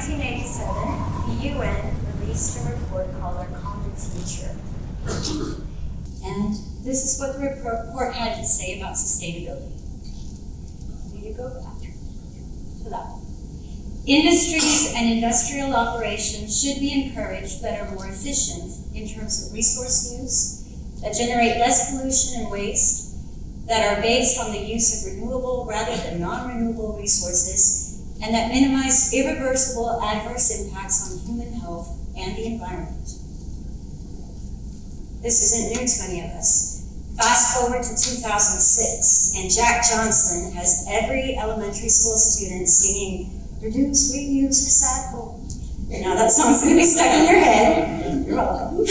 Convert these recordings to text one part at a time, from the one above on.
1987, the UN released a report called Our Common Future. And this is what the report had to say about sustainability. Need to go back to that one. Industries and industrial operations should be encouraged that are more efficient in terms of resource use, that generate less pollution and waste, that are based on the use of renewable rather than non-renewable resources, and that minimize irreversible adverse impacts on human health and the environment. This isn't new to any of us. Fast forward to 2006, and Jack Johnson has every elementary school student singing, "Reduce, reuse, recycle." Now that song's gonna be stuck in your head. You're welcome.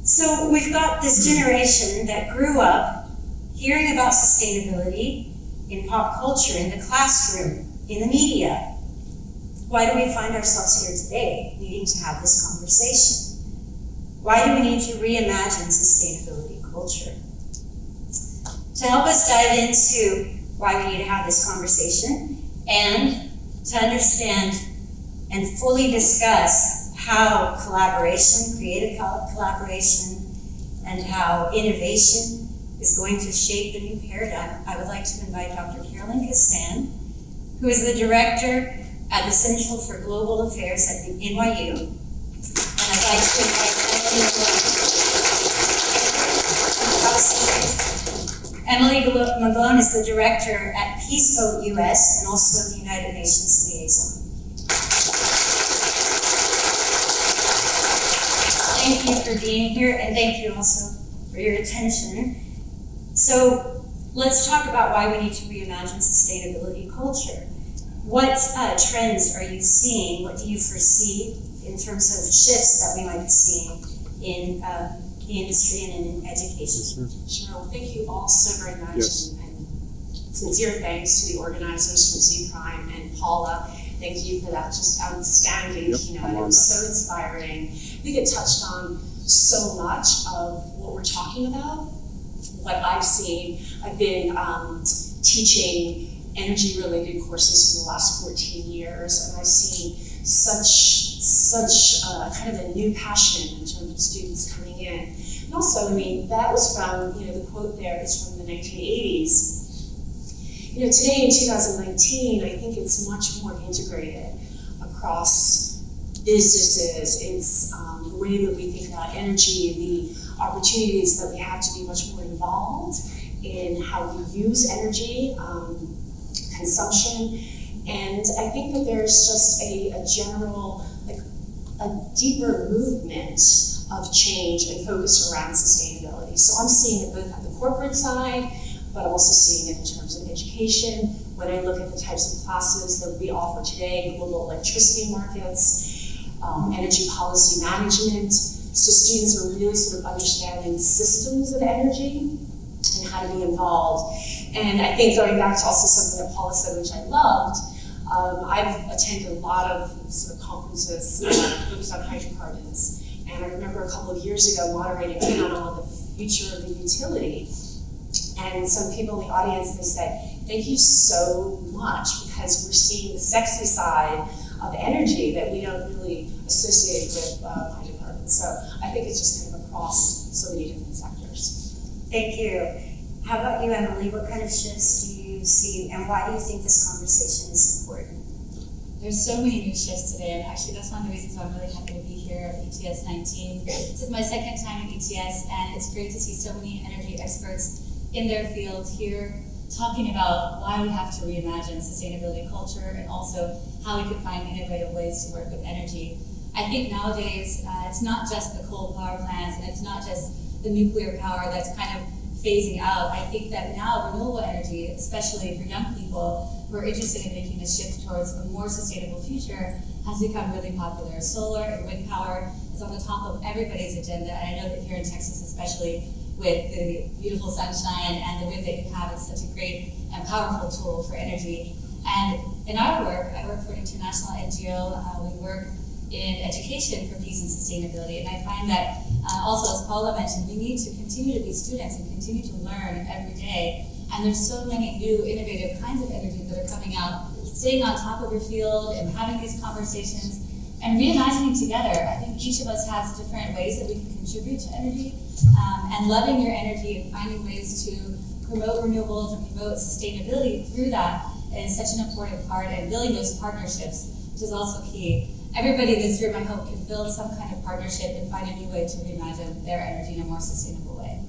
So we've got this generation that grew up hearing about sustainability in pop culture, in the classroom, in the media. Why do we find ourselves here today needing to have this conversation? Why do we need to reimagine sustainability culture? To help us dive into why we need to have this conversation and to understand and fully discuss how collaboration, creative collaboration, and how innovation is going to shape the new paradigm, I would like to invite Dr. Carolyn Castan, who is the director at the Center for Global Affairs at the NYU. And I'd like to invite Emily Malone is the director at Peace Boat US and also the United Nations Liaison. Thank you for being here, and thank you also for your attention. So let's talk about why we need to reimagine sustainability culture. What trends are you seeing? What do you foresee in terms of shifts that we might be seeing in the industry and in education? Sure. Well, thank you all so very much. Yes. And sincere thanks to the organizers from Z Prime and Paula. Thank you for that just outstanding keynote. It was so inspiring. I think it touched on so much of what we're talking about. What I've seen, I've been teaching energy-related courses for the last 14 years, and I've seen such kind of a new passion in terms of students coming in. And also, I mean, that was from, the quote there is from the 1980s. Today in 2019, I think it's much more integrated across businesses. It's the way that we think about energy, the opportunities that we have to be much more involved in how we use energy, consumption, and I think that there's just a general, a deeper movement of change and focus around sustainability. So I'm seeing it both at the corporate side, but I'm also seeing it in terms of education. When I look at the types of classes that we offer today, global electricity markets, energy policy management, so students are really sort of understanding the systems of energy and how to be involved. And I think going back to also something that Paula said, which I loved, I've attended a lot of sort of conferences focused on hydrocarbons. And I remember a couple of years ago moderating a panel on the future of the utility. And some people in the audience, they said, thank you so much, because we're seeing the sexy side of energy that we don't really associate with hydrocarbons. So I think it's just kind of across so many different sectors. Thank you. How about you, Emily? What kind of shifts do you see, and why do you think this conversation is important? There's so many new shifts today, and actually that's one of the reasons why I'm really happy to be here at ETS19. This is my second time at ETS, and it's great to see so many energy experts in their field here talking about why we have to reimagine sustainability culture and also how we can find innovative ways to work with energy. I think nowadays it's not just the coal power plants, and it's not just the nuclear power that's kind of phasing out. I think that now renewable energy, especially for young people who are interested in making a shift towards a more sustainable future, has become really popular. Solar and wind power is on the top of everybody's agenda, and I know that here in Texas especially, with the beautiful sunshine and the wind that you have, it's such a great and powerful tool for energy. And in our work, I work for an international NGO, we work in education for peace and sustainability, and I find that also, as Paula mentioned, we need to continue to be students and continue to learn every day. And there's so many new innovative kinds of energy that are coming out staying on top of your field and having these conversations and reimagining together. I think each of us has different ways that we can contribute to energy, and loving your energy and finding ways to promote renewables and promote sustainability through that is such an important part, and building those partnerships, which is also key. Everybody in this room, I hope, can build some kind of partnership and find a new way to reimagine their energy in a more sustainable way.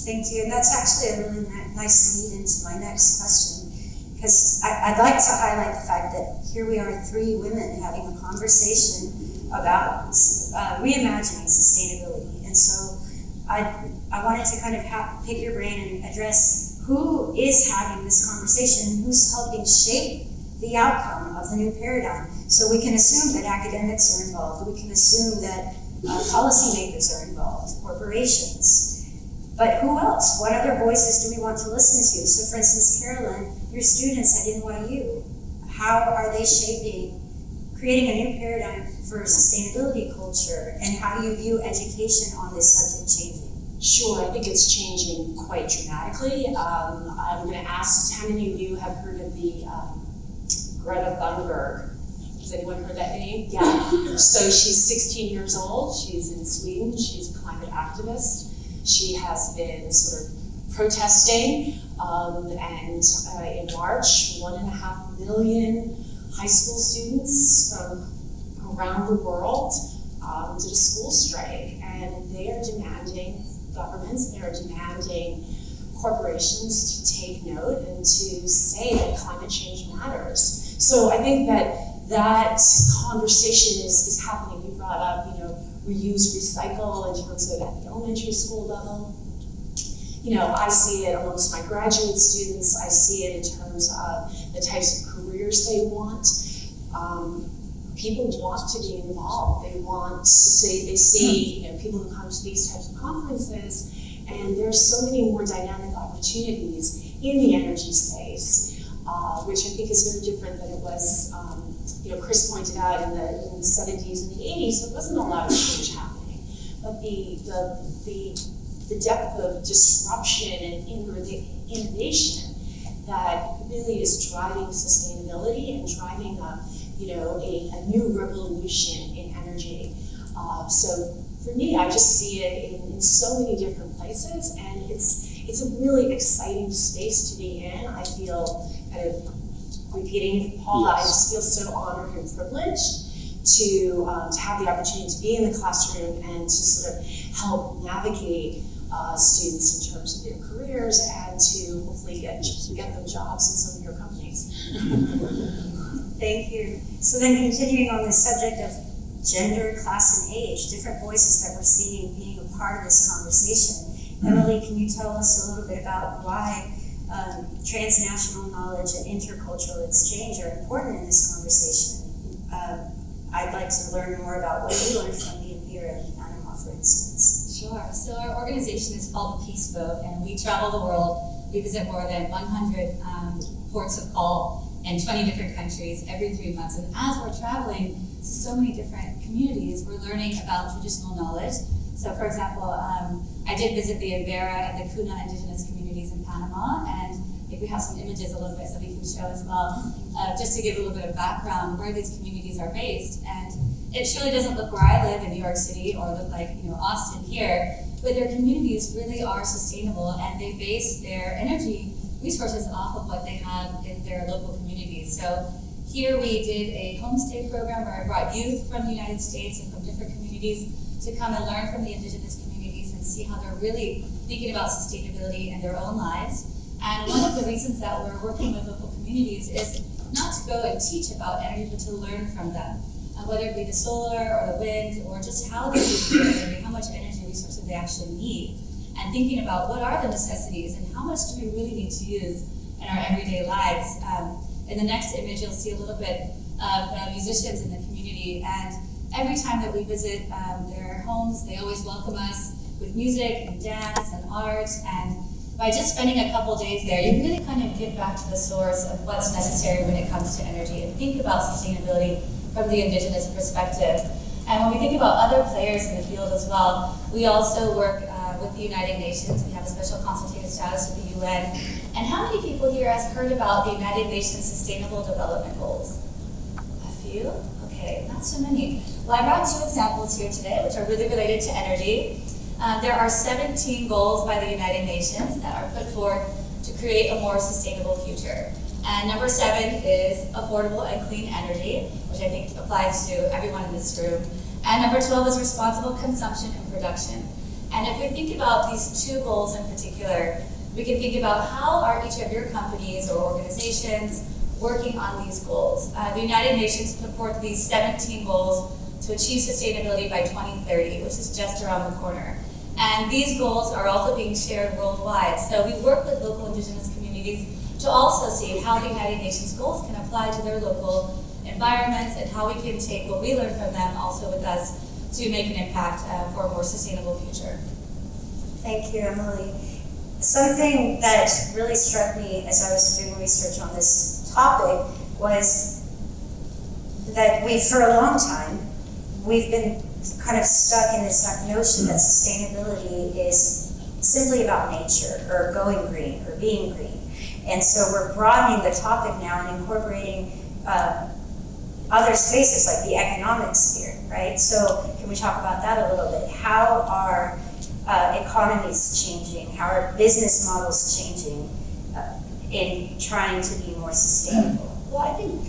Thank you, and that's actually a really nice lead into my next question, because I'd like to highlight the fact that here we are, 3 women having a conversation about reimagining sustainability, and so I wanted to kind of pick your brain and address who is having this conversation and who's helping shape the outcome of the new paradigm. So we can assume that academics are involved, we can assume that policymakers are involved, corporations. But who else? What other voices do we want to listen to? So for instance, Carolyn, your students at NYU, how are they creating a new paradigm for sustainability culture, and how do you view education on this subject changing? Sure, I think it's changing quite dramatically. I'm going to ask how many of you have heard of the Greta Thunberg. Has anyone heard that name? Yeah. So she's 16 years old. She's in Sweden. She's a climate activist. She has been sort of protesting, and in March, 1.5 million high school students from around the world did a school strike, and they are demanding governments, they are demanding corporations to take note and to say that climate change matters. So I think that conversation is happening. You brought up, reuse, recycle in terms of at the elementary school level. I see it amongst my graduate students. I see it in terms of the types of careers they want. People want to be involved. They see people who come to these types of conferences, and there's so many more dynamic opportunities in the energy space, which I think is very different than it was. Chris pointed out in the 70s and the 80s, there wasn't a lot of change happening, but the depth of disruption and innovation that really is driving sustainability and driving a new revolution in energy. So for me, I just see it in so many different places, and it's a really exciting space to be in. I feel kind of repeating Paula, I just feel so honored and privileged to have the opportunity to be in the classroom and to sort of help navigate students in terms of their careers and to hopefully get them jobs in some of your companies. Thank you. So then continuing on the subject of gender, class, and age, different voices that we're seeing being a part of this conversation. Emily, can you tell us a little bit about why transnational knowledge and intercultural exchange are important in this conversation? I'd like to learn more about what you learned from being here in Panama, for instance. Sure. So our organization is called the Peace Boat, and we travel the world. We visit more than 100 ports of call in 20 different countries every 3 months. And as we're traveling to so many different communities, we're learning about traditional knowledge. So for example, I did visit the Imbera and the Kuna indigenous communities in Panama, and I think we have some images a little bit that we can show as well, just to give a little bit of background where these communities are based. And it surely doesn't look where I live in New York City or look like Austin here, but their communities really are sustainable, and they base their energy resources off of what they have in their local communities. So here we did a homestay program where I brought youth from the United States and from different communities to come and learn from the indigenous communities and see how they're really thinking about sustainability in their own lives. And one of the reasons that we're working with local communities is not to go and teach about energy, but to learn from them. Whether it be the solar or the wind or just how they use their energy, how much energy resources they actually need, and thinking about what are the necessities and how much do we really need to use in our everyday lives. In the next image, you'll see a little bit of musicians in the community, and every time that we visit their homes, they always welcome us with music and dance and art, and by just spending a couple days there, you really kind of get back to the source of what's necessary when it comes to energy and think about sustainability from the indigenous perspective. And when we think about other players in the field as well, we also work with the United Nations. We have a special consultative status with the UN, And how many people here has heard about the United Nations Sustainable Development Goals? A few? Okay, not so many. Well, I brought two examples here today, which are really related to energy. There are 17 goals by the United Nations that are put forth to create a more sustainable future. And number 7 is affordable and clean energy, which I think applies to everyone in this room. And number 12 is responsible consumption and production. And if we think about these two goals in particular, we can think about how are each of your companies or organizations working on these goals. The United Nations put forth these 17 goals to achieve sustainability by 2030, which is just around the corner. And these goals are also being shared worldwide. So we work with local indigenous communities to also see how the United Nations goals can apply to their local environments and how we can take what we learn from them also with us to make an impact for a more sustainable future. Thank you, Emily. Something that really struck me as I was doing research on this topic was that for a long time, we've been kind of stuck in this notion that sustainability is simply about nature or going green or being green. And so we're broadening the topic now and incorporating other spaces like the economic sphere, right? So can we talk about that a little bit? How are economies changing? How are business models changing in trying to be more sustainable? Well, I think,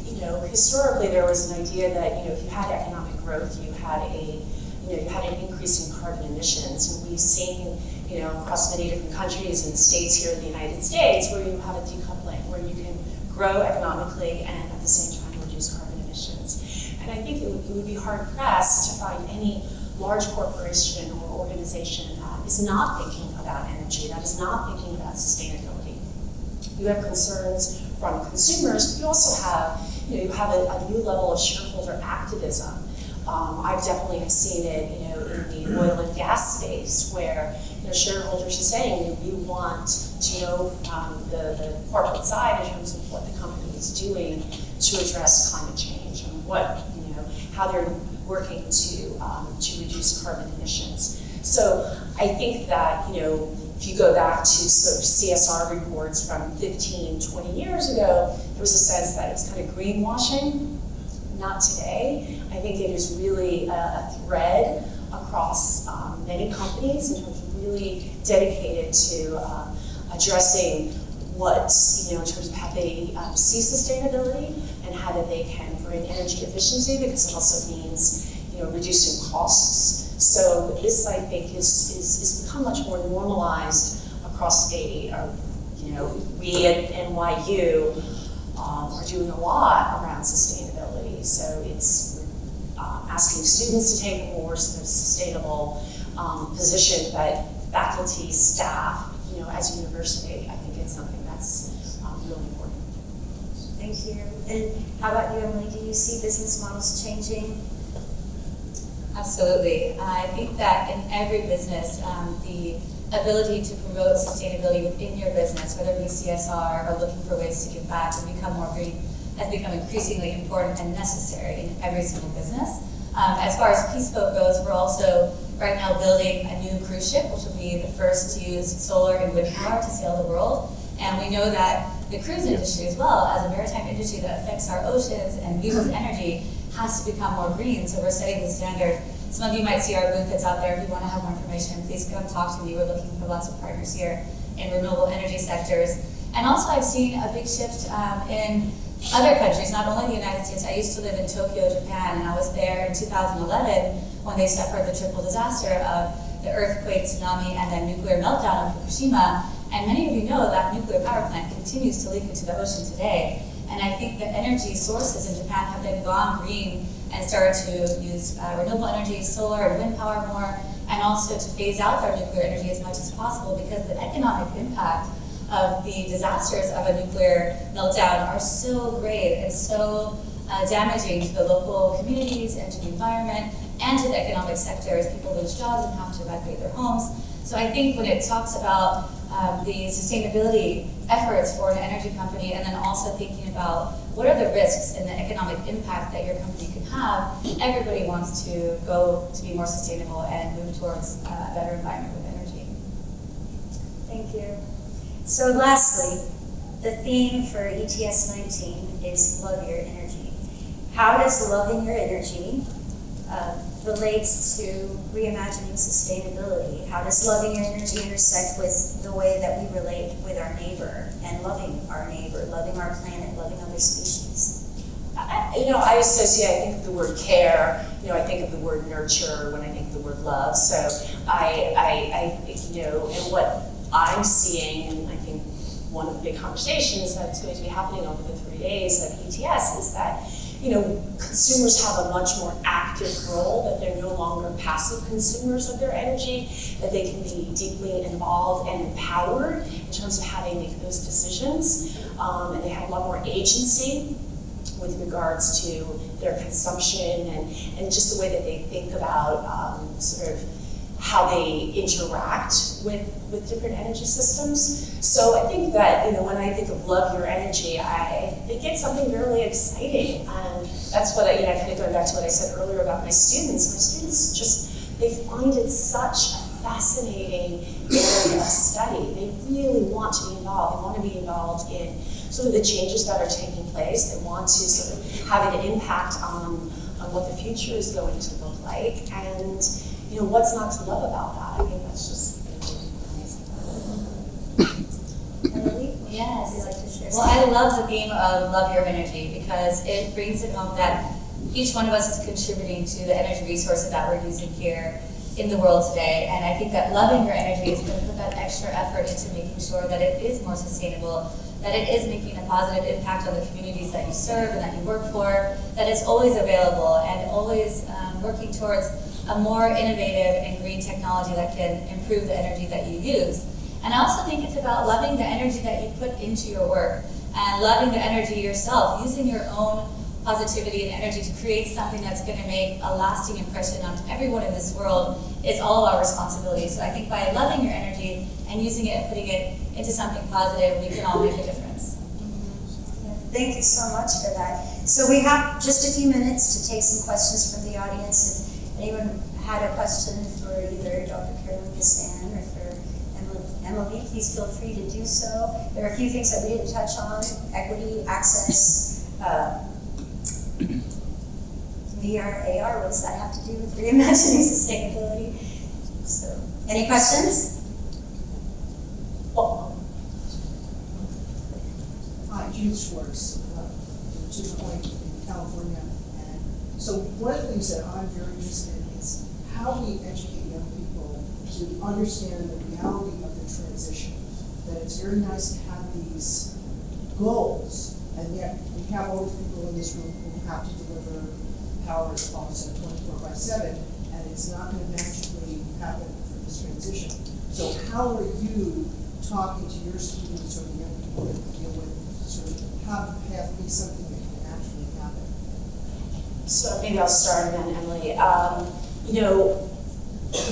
historically there was an idea that, if you had economic growth, you had an increase in carbon emissions. And we've seen, across many different countries and states here in the United States where you have a decoupling, where you can grow economically and at the same time reduce carbon emissions. And I think it would be hard pressed to find any large corporation or organization that is not thinking about energy, that is not thinking about sustainability. You have concerns from consumers, but you also have, you have a new level of shareholder activism. I've definitely seen it, in the oil and gas space where shareholders are saying we want to know from the corporate side in terms of what the company is doing to address climate change and how they're working to reduce carbon emissions. So I think that, if you go back to sort of CSR reports from 15, 20 years ago, there was a sense that it was kind of greenwashing. Not today. I think it is really a thread across many companies in terms of really dedicated to addressing what, in terms of how they see sustainability and how that they can bring energy efficiency, because it also means, reducing costs. So this, I think, is become much more normalized across we at NYU are doing a lot around sustainability. So it's asking students to take a more sort of sustainable position, but faculty, staff, as a university, I think it's something that's really important. Thank you. And how about you, Emily? Do you see business models changing? Absolutely. I think that in every business, the ability to promote sustainability within your business, whether it be CSR or looking for ways to give back and become more green, has become increasingly important and necessary in every single business. As far as Peace Boat goes, we're also right now building a new cruise ship, which will be the first to use solar and wind power to sail the world. And we know that the cruise industry as well, as a maritime industry that affects our oceans and uses energy, has to become more green. So we're setting the standard. Some of you might see our booth that's out there. If you want to have more information, please come talk to me. We're looking for lots of partners here in renewable energy sectors. And also I've seen a big shift in other countries, not only the United States. I used to live in Tokyo, Japan, and I was there in 2011 when they suffered the triple disaster of the earthquake, tsunami, and then nuclear meltdown of Fukushima. And many of you know that nuclear power plant continues to leak into the ocean today. And I think the energy sources in Japan have then gone green and started to use renewable energy, solar and wind power more, and also to phase out their nuclear energy as much as possible, because the economic impact of the disasters of a nuclear meltdown are so great and so damaging to the local communities and to the environment and to the economic sector as people lose jobs and have to evacuate their homes. So I think when it talks about the sustainability efforts for an energy company, and then also thinking about what are the risks and the economic impact that your company can have, everybody wants to go to be more sustainable and move towards a better environment with energy. Thank you. So lastly, the theme for ETS19 is love your energy. How does loving your energy relates to reimagining sustainability? How does loving your energy intersect with the way that we relate with our neighbor and loving our neighbor, loving our planet, loving other species? I associate, I think of the word care, I think of the word nurture when I think of the word love. So and what I'm seeing, and I think one of the big conversations that's going to be happening over the 3 days of ETS is that, consumers have a much more active role, that they're no longer passive consumers of their energy, that they can be deeply involved and empowered in terms of how they make those decisions, and they have a lot more agency with regards to their consumption and just the way that they think about sort of how they interact with different energy systems. So I think that, when I think of love your energy, I think it's something really exciting. And that's what kind of going back to what I said earlier about my students. My students just, they find it such a fascinating area of study. They really want to be involved. They want to be involved in sort of the changes that are taking place. They want to sort of have an impact on what the future is going to look like. And what's not to love about that? I think that's just Emily? Yes. Would you like to share Well, I love the theme of love your energy because it brings it home that each one of us is contributing to the energy resources that we're using here in the world today. And I think that loving your energy is going to put that extra effort into making sure that it is more sustainable, that it is making a positive impact on the communities that you serve and that you work for, that it's always available and always working towards a more innovative and green technology that can improve the energy that you use. And I also think it's about loving the energy that you put into your work and loving the energy yourself, using your own positivity and energy to create something that's going to make a lasting impression on everyone in this world is all our responsibility. So I think by loving your energy and using it and putting it into something positive, we can all make a difference. Thank you so much for that. So we have just a few minutes to take some questions from the audience. If anyone had a question for either Dr. Carolyn Gassan or for Emily, please feel free to do so. There are a few things that we didn't touch on: equity, access, VR, AR. What does that have to do with reimagining sustainability? So, any questions? Hi, Judith Schwartz, Cedar Point, California. And so one of the things that I'm very interested in is how we educate young people to understand the reality of the transition. That it's very nice to have these goals, and yet we have all these people in this room who have to deliver power response at 24/7, and it's not going to magically happen for this transition. So how are you talking to your students or the young people that deal with sort of how to have be something that can actually happen? So maybe I'll start then, Emily.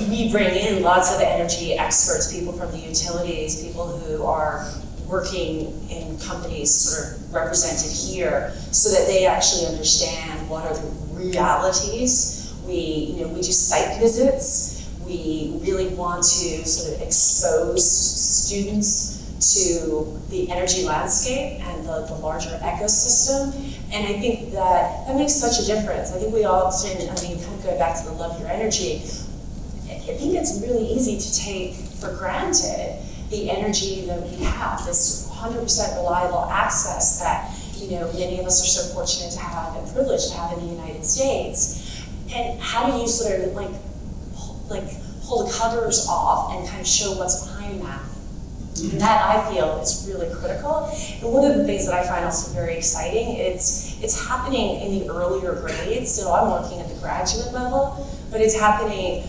We bring in lots of energy experts, people from the utilities, people who are working in companies sort of represented here, so that they actually understand what are the realities. We do site visits. We really want to sort of expose students to the energy landscape and the larger ecosystem. And I think that makes such a difference. I think we all, kind of go back to the love your energy. I think it's really easy to take for granted the energy that we have, this 100% reliable access that, many of us are so fortunate to have and privileged to have in the United States. And how do you sort of pull the covers off and kind of show what's behind that? And that, I feel, is really critical. And one of the things that I find also very exciting, it's happening in the earlier grades. So I'm working at the graduate level, but it's happening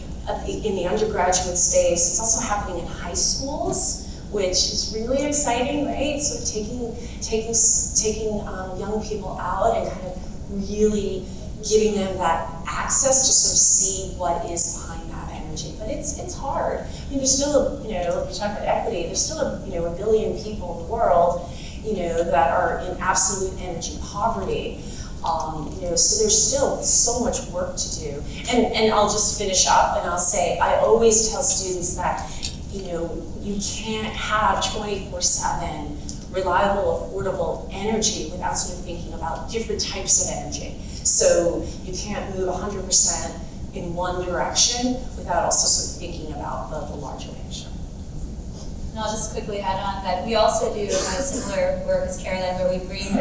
in the undergraduate space. It's also happening in high schools, which is really exciting, right? So taking young people out and kind of really giving them that access to sort of see what is behind that energy. But it's hard. I mean, there's still, we talk about equity, there's still a billion people in the world, that are in absolute energy poverty. So there's still so much work to do. And I'll just finish up and I'll say, I always tell students that, you can't have 24/7 reliable, affordable energy without sort of thinking about different types of energy. So you can't move 100% in one direction without also sort of thinking about the larger picture. And I'll just quickly add on that we also do similar work as Caroline, where we bring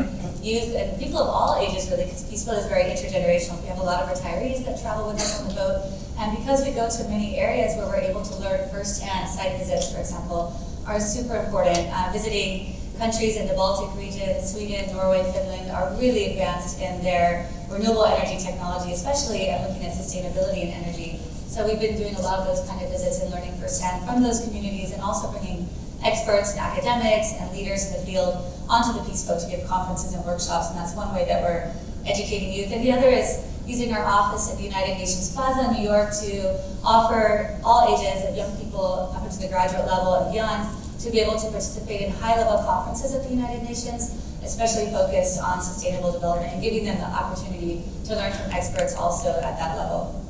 youth and people of all ages, really, because Peace Boat is very intergenerational. We have a lot of retirees that travel with us on the boat, and because we go to many areas where we're able to learn firsthand, site visits, for example, are super important. Visiting countries in the Baltic region, Sweden, Norway, Finland, are really advanced in their renewable energy technology, especially looking at sustainability and energy. So we've been doing a lot of those kind of visits and learning firsthand from those communities, and also bringing experts and academics and leaders in the field onto the Peace Boat to give conferences and workshops, and that's one way that we're educating youth. And the other is using our office at the United Nations Plaza in New York to offer all ages of young people up into the graduate level and beyond to be able to participate in high-level conferences at the United Nations, especially focused on sustainable development, and giving them the opportunity to learn from experts also at that level.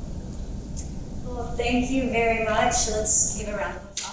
Well, thank you very much. Let's give a round of applause.